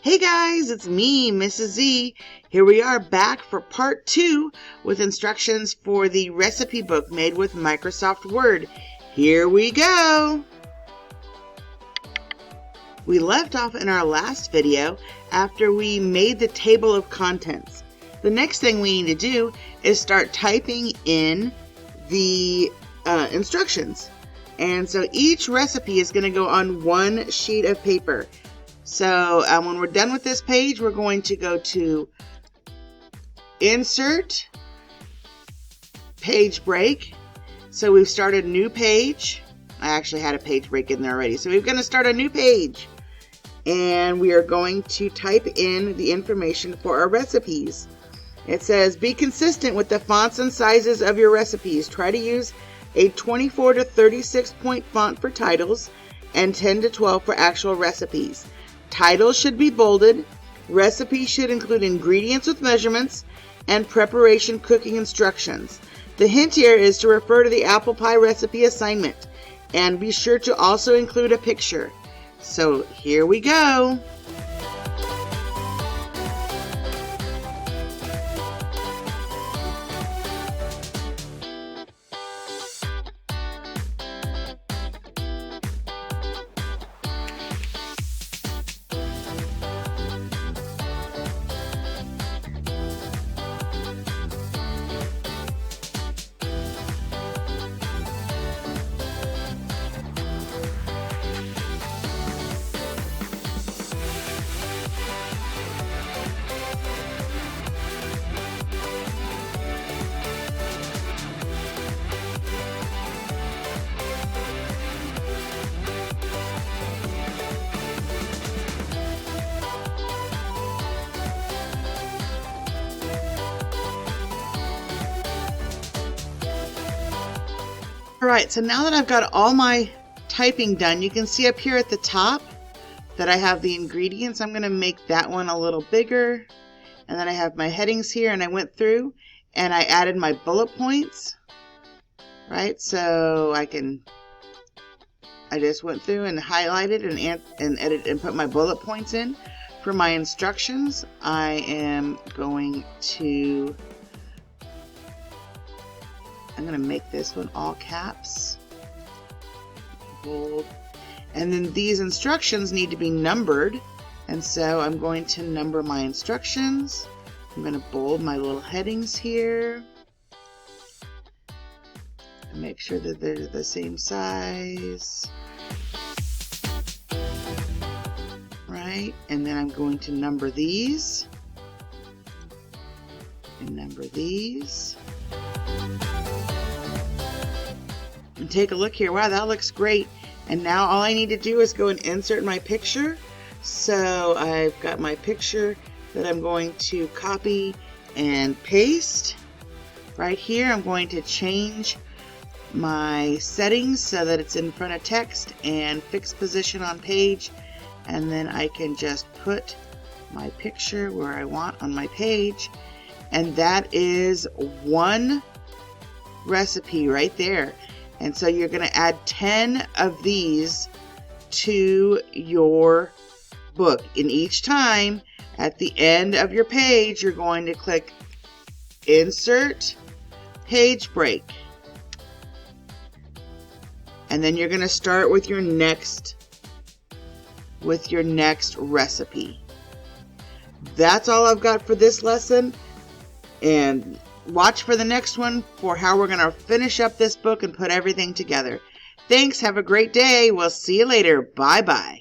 Hey guys, it's me, Mrs. Z. Here we are back for part 2 with instructions for the recipe book made with Microsoft Word. Here we go! We left off in our last video after we made the table of contents. The next thing we need to do is start typing in the instructions. And so each recipe is going to go on one sheet of paper. So when we're done with this page, we're going to go to Insert, Page Break. So we've started a new page. I actually had a page break in there already. So we're going to start a new page. And we are going to type in the information for our recipes. It says, be consistent with the fonts and sizes of your recipes. Try to use a 24 to 36 point font for titles and 10 to 12 for actual recipes. Titles should be bolded. Recipes should include ingredients with measurements and preparation cooking instructions. The hint here is to refer to the apple pie recipe assignment and be sure to also include a picture. So here we go. Alright, so now that I've got all my typing done, you can see up here at the top that I have the ingredients. I'm going to make that one a little bigger. And then I have my headings here, and I went through and I added my bullet points. Right, so I just went through and highlighted and edited and put my bullet points in. For my instructions, I'm going to make this one all caps, bold, and then these instructions need to be numbered, and so I'm going to number my instructions. I'm going to bold my little headings here and make sure that they're the same size, right? And then I'm going to number these and number these. And take a look here. Wow, that looks great. And now all I need to do is go and insert my picture. So I've got my picture that I'm going to copy and paste. Right here, I'm going to change my settings so that it's in front of text and fixed position on page. And then I can just put my picture where I want on my page. And that is one recipe right there. And so you're going to add 10 of these to your book. And each time at the end of your page, you're going to click Insert, Page Break. And then you're going to start with your next recipe. That's all I've got for this lesson. And watch for the next one for how we're going to finish up this book and put everything together. Thanks. Have a great day. We'll see you later. Bye-bye.